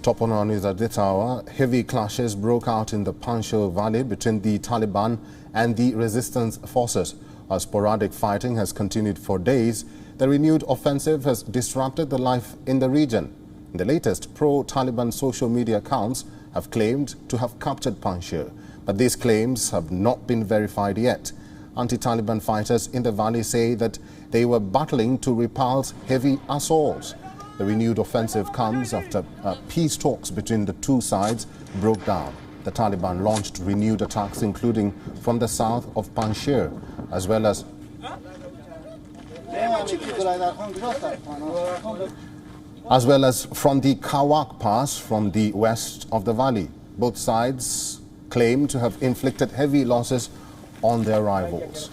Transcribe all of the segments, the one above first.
Top on our news at this hour, heavy clashes broke out in the Panjshir Valley between the Taliban and the resistance forces. As sporadic fighting has continued for days, the renewed offensive has disrupted the life in the region. The latest pro-Taliban social media accounts have claimed to have captured Panjshir, but these claims have not been verified yet. Anti-Taliban fighters in the valley say that they were battling to repulse heavy assaults. The renewed offensive comes after peace talks between the two sides broke down. The Taliban launched renewed attacks, including from the south of Panjshir, as well as from the Kawak Pass from the west of the valley. Both sides claim to have inflicted heavy losses on their rivals.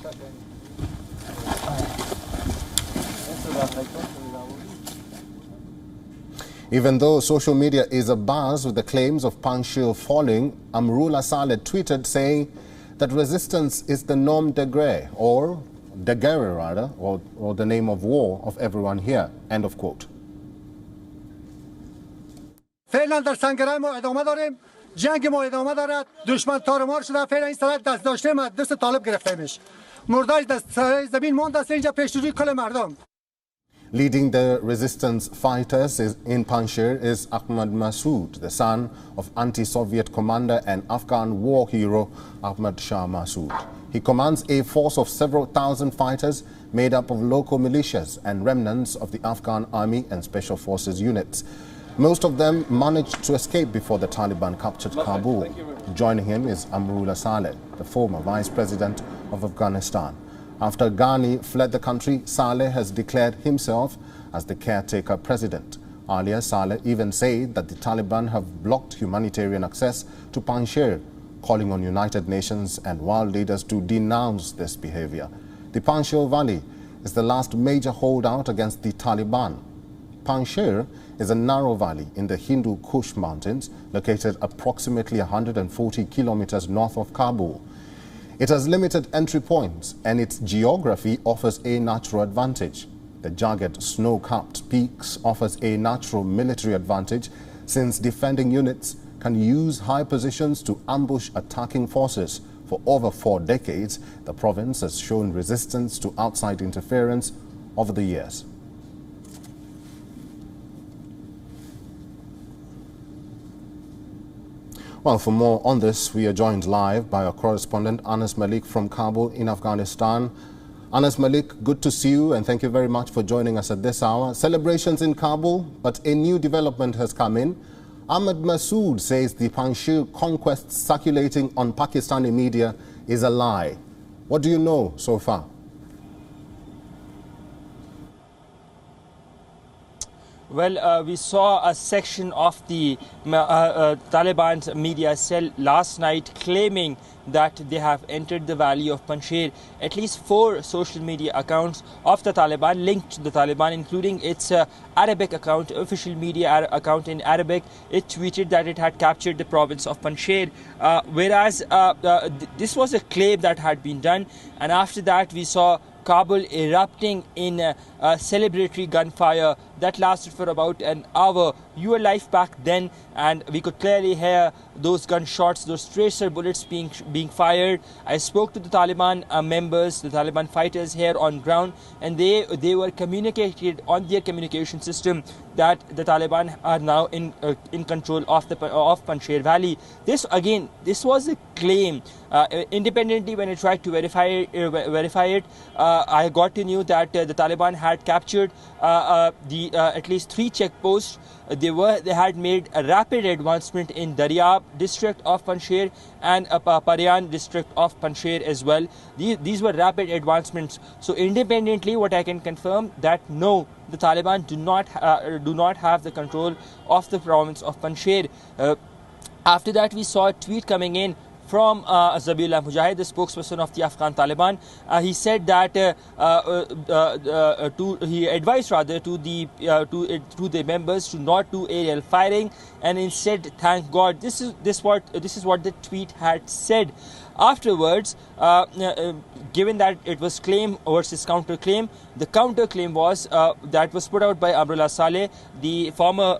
Even though social media is abuzz with the claims of Panjshir falling, Amrullah Saleh tweeted saying that resistance is the nom de guerre, or the name of war of everyone here. End of quote. فعلا در سنگرهای ما ادامه داریم، جنگ ما ادامه دارد، دشمن تارمار شده، فعلا این سرعت دست داشته ما دست طالب گرفتیمش، مرداش دست زمین ماند است اینجا پیشروی کل مردم. Leading the resistance fighters in Panjshir is Ahmad Masood, the son of anti-Soviet commander and Afghan war hero Ahmad Shah Masood. He commands a force of several thousand fighters made up of local militias and remnants of the Afghan army and special forces units. Most of them managed to escape before the Taliban captured Kabul. Joining him is Amrullah Saleh, the former vice president of Afghanistan. After Ghani fled the country, Saleh has declared himself as the caretaker president. Earlier, Saleh even said that the Taliban have blocked humanitarian access to Panjshir, calling on United Nations and world leaders to denounce this behavior. The Panjshir Valley is the last major holdout against the Taliban. Panjshir is a narrow valley in the Hindu Kush Mountains, located approximately 140 kilometers north of Kabul. It has limited entry points and its geography offers a natural advantage. The jagged snow-capped peaks offers a natural military advantage since defending units can use high positions to ambush attacking forces. For over 4 decades, the province has shown resistance to outside interference over the years. Well, for more on this, we are joined live by our correspondent Anas Malik from Kabul in Afghanistan. Anas Malik, good to see you and thank you very much for joining us at this hour. Celebrations in Kabul, but a new development has come in. Ahmad Masood says the Panjshir conquest circulating on Pakistani media is a lie. What do you know so far? Well, we saw a section of the Taliban's media cell last night claiming that they have entered the valley of Panjshir. At least 4 social media accounts of the Taliban linked to the Taliban, including its Arabic account, official media account in Arabic. It tweeted that it had captured the province of Panjshir, whereas this was a claim that had been done. And after that, we saw Kabul erupting in celebratory gunfire that lasted for about an hour. You were live back then, and we could clearly hear those gunshots, those tracer bullets being fired. I spoke to the Taliban members, the Taliban fighters here on ground, and they were communicated on their communication system that the Taliban are now in control of Panjshir Valley. This was a claim. Independently, when I tried to verify it, I got to know that the Taliban had captured at least 3 checkposts. They had made a rapid advancement in Daryab district of Panjshir and Parian district of Panjshir as well. These were rapid advancements. So independently, what I can confirm that no, the Taliban do not have the control of the province of Panjshir. After that, we saw a tweet coming in from Zabiullah Mujahid, the spokesperson of the Afghan Taliban. He said that he advised rather to the members to not do aerial firing and instead thank God. This is what the tweet had said. Afterwards, given that it was claim versus counter-claim, the counter-claim was that was put out by Amrullah Saleh, the former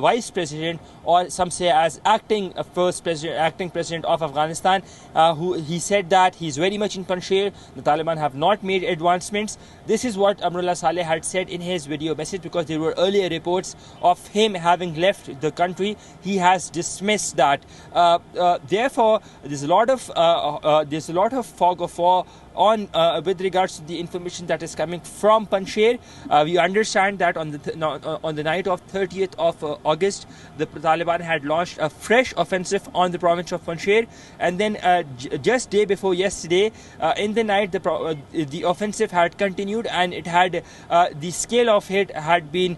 vice president, or some say as acting president of Afghanistan, who he said that he's very much in Panjshir. The Taliban have not made advancements. This is what Amrullah Saleh had said in his video message, because there were earlier reports of him having left the country. He has dismissed that. Therefore, there's a lot of fog of war on with regards to the information that is coming from Panjshir. We understand that on the night of 30th of August, the Taliban had launched a fresh offensive on the province of Panjshir, and then just day before yesterday, in the night, the offensive had continued, and it had the scale of it had been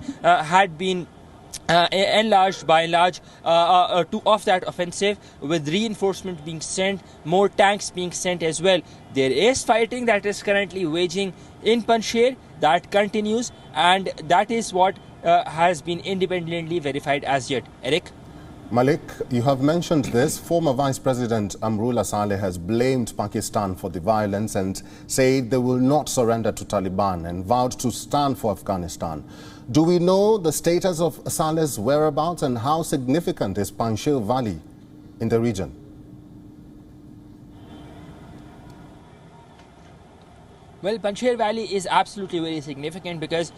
enlarged by and large of that offensive, with reinforcement being sent, more tanks being sent as well. There is fighting that is currently waging in Panjshir, that continues, and that is what has been independently verified as yet. Eric? Malik, you have mentioned this. Former Vice President Amrullah Saleh has blamed Pakistan for the violence and said they will not surrender to Taliban, and vowed to stand for Afghanistan. Do we know the status of Saleh's whereabouts, and how significant is Panjshir Valley in the region? Well, Panjshir Valley is absolutely very significant, because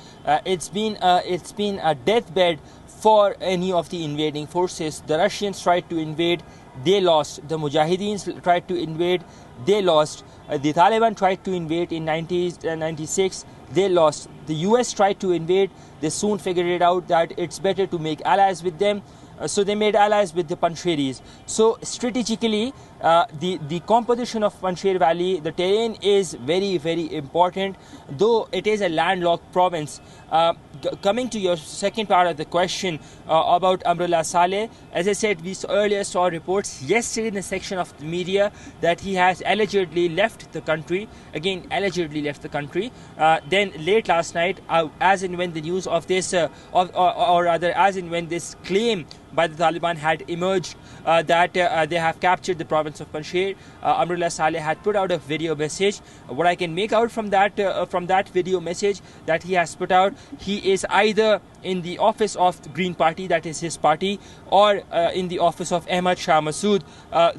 it's been a deathbed for any of the invading forces. The Russians tried to invade, they lost. The Mujahideens tried to invade, they lost. The Taliban tried to invade in 96, they lost. The US tried to invade, they soon figured it out that it's better to make allies with them. So they made allies with the Panjshiris. So strategically, the composition of Panjshir Valley, the terrain is very, very important, though it is a landlocked province. Coming to your second part of the question about Amrullah Saleh, as I said, we earlier saw reports yesterday in the section of the media that he has allegedly left the country. Again, allegedly left the country. Then late last night, as and when the news of this, or rather as and when this claim by the Taliban had emerged that they have captured the province of Panjshir, Amrullah Saleh had put out a video message. What I can make out from that video message that he has put out, he is either in the office of the Green Party, that is his party, or in the office of Ahmad Shah Massoud.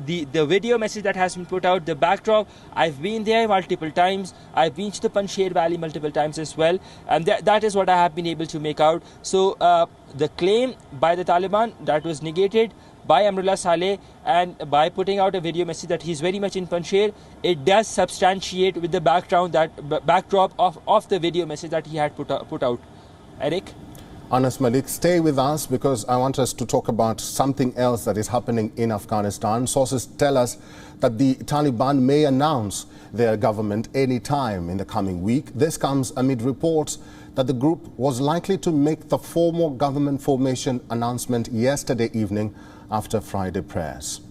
The video message that has been put out, the backdrop, I've been there multiple times. I've been to the Panjshir Valley multiple times as well, and that is what I have been able to make out. So the claim by the Taliban, that was negated by Amrullah Saleh, and by putting out a video message that he's very much in Panjshir, it does substantiate with the backdrop of the video message that he had put out. Eric? Anas Malik, stay with us, because I want us to talk about something else that is happening in Afghanistan. Sources tell us that the Taliban may announce their government any time in the coming week. This comes amid reports that the group was likely to make the formal government formation announcement yesterday evening after Friday prayers.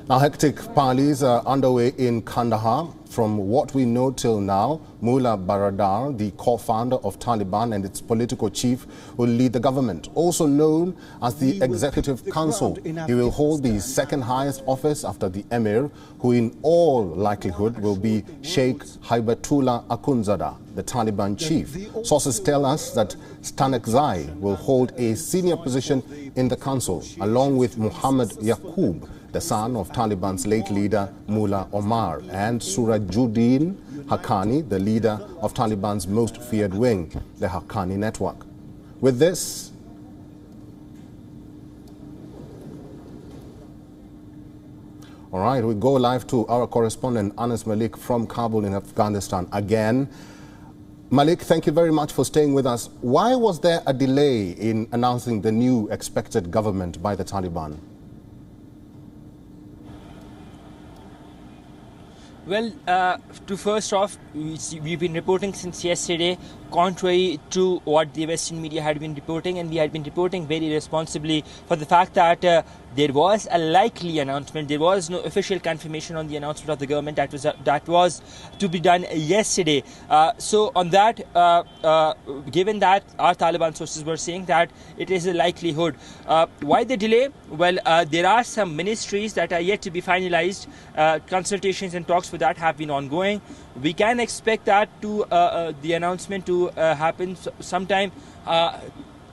Now, hectic parleys are underway in Kandahar. From what we know till now, Mullah Baradar, the co-founder of Taliban and its political chief, will lead the government. Also known as the Executive Council, he will hold the second highest office after the Emir, who in all likelihood will be Sheikh Haibatullah Akhundzada, the Taliban chief. Sources tell us that Stanekzai will hold a senior position in the council, along with Muhammad Yaqub, the son of Taliban's late leader Mullah Omar, and Surajuddin Haqqani, the leader of Taliban's most feared wing, the Haqqani network. With this, all right, we go live to our correspondent Anas Malik from Kabul in Afghanistan again. Malik, thank you very much for staying with us. Why was there a delay in announcing the new expected government by the Taliban? Well, to first off, we've been reporting since yesterday contrary to what the Western media had been reporting, and we had been reporting very responsibly for the fact that there was a likely announcement. There was no official confirmation on the announcement of the government that was to be done yesterday. So on that, given that our Taliban sources were saying that it is a likelihood. Why the delay? Well, there are some ministries that are yet to be finalized. Consultations and talks for that have been ongoing. We can expect that to the announcement to happen sometime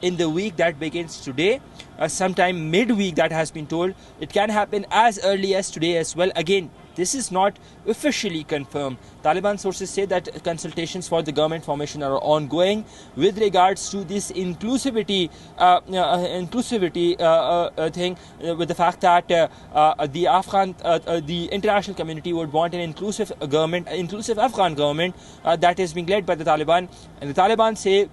in the week that begins today, sometime midweek that has been told. It can happen as early as today as well. Again, this is not officially confirmed. Taliban sources say that consultations for the government formation are ongoing with regards to this inclusivity thing, with the fact that the international community would want an inclusive government, inclusive Afghan government that is being led by the Taliban. And the Taliban say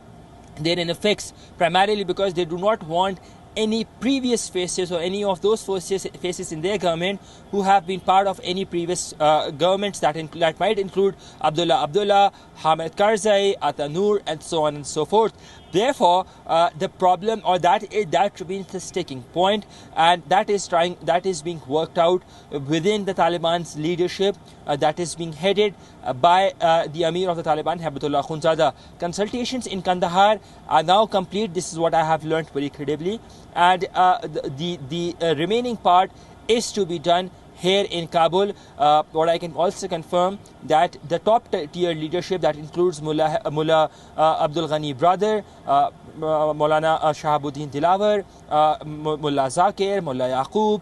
they're in a fix primarily because they do not want any previous faces or any of those faces in their government who have been part of any previous governments that might include Abdullah, Hamid Karzai, Atanur, and so on and so forth. Therefore, the problem, or that remains the sticking point, and that is being worked out within the Taliban's leadership, that is being headed by the Amir of the Taliban, Hibatullah Akhundzada. Consultations in Kandahar are now complete. This is what I have learned very credibly, and the remaining part is to be done here in Kabul. What I can also confirm that the top tier leadership, that includes Mullah Abdul Ghani brother, Maulana Shahabuddin Dilawar, Mullah Zakir, Mullah Yaqub,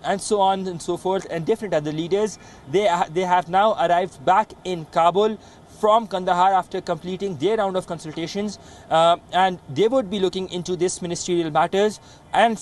and so on and so forth, and different other leaders, they have now arrived back in Kabul from Kandahar after completing their round of consultations, and they would be looking into this ministerial matters, and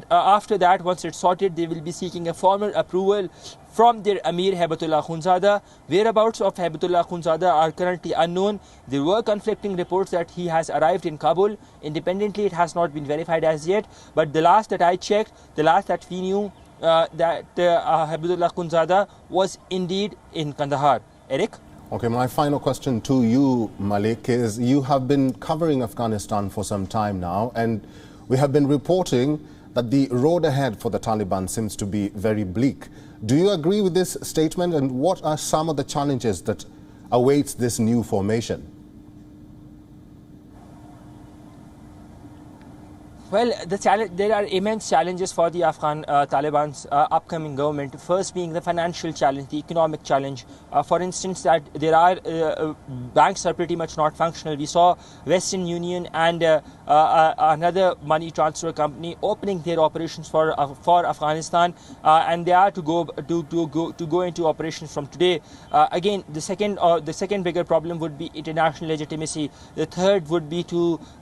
after that, once it's sorted, they will be seeking a formal approval from their Amir Hibatullah Akhundzada. Whereabouts of Hibatullah Akhundzada are currently unknown. There were conflicting reports that he has arrived in Kabul. Independently, it has not been verified as yet, but the last that I checked, the last that we knew, that Hibatullah Akhundzada was indeed in Kandahar. Eric? Okay, my final question to you, Malik, is you have been covering Afghanistan for some time now, and we have been reporting that the road ahead for the Taliban seems to be very bleak. Do you agree with this statement, and what are some of the challenges that awaits this new formation? Well, there are immense challenges for the Afghan Taliban's upcoming government. First being the financial challenge, the economic challenge. For instance, that there are banks are pretty much not functional. We saw Western Union and another money transfer company opening their operations for Afghanistan, and they are to go into operations from today. Again, the second bigger problem would be international legitimacy. The third would be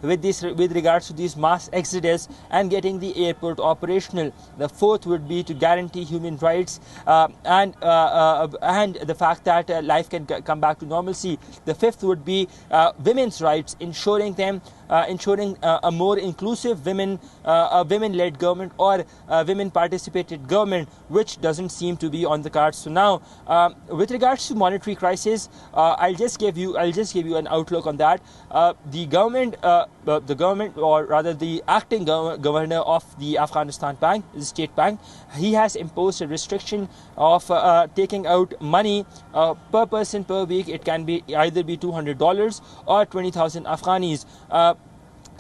with regards to these mass exodus and getting the airport operational. The fourth would be to guarantee human rights and the fact that life can come back to normalcy. The fifth would be women's rights, ensuring a more inclusive women-led government or women-participated government, which doesn't seem to be on the cards. So now, with regards to monetary crisis, I'll just give you an outlook on that. The government, or rather the acting governor of the Afghanistan Bank, the state bank, he has imposed a restriction of taking out money per person per week. It can be either be $200 or 20,000 Afghanis.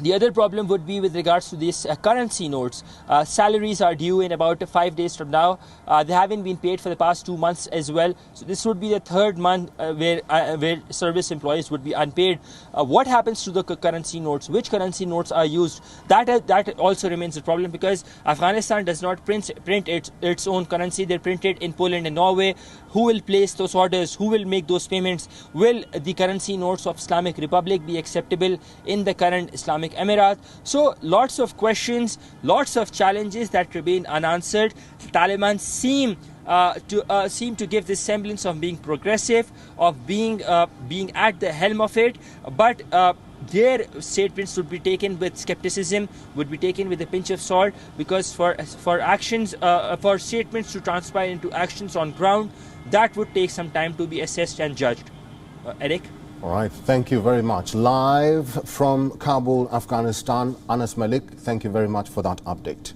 The other problem would be with regards to these currency notes. Salaries are due in about 5 days from now. They haven't been paid for the past 2 months as well. So this would be the third month where service employees would be unpaid. What happens to the currency notes? Which currency notes are used? That also remains a problem, because Afghanistan does not print its own currency. They're printed in Poland and Norway. Who will place those orders? Who will make those payments? Will the currency notes of Islamic Republic be acceptable in the current Islamic Emirat? So lots of questions, lots of challenges that remain unanswered. The Taliban seem to give this semblance of being progressive, of being at the helm of it, but their statements would be taken with skepticism, would be taken with a pinch of salt, because for statements to transpire into actions on ground, that would take some time to be assessed and judged. Eric? All right, thank you very much. Live from Kabul, Afghanistan, Anas Malik, thank you very much for that update.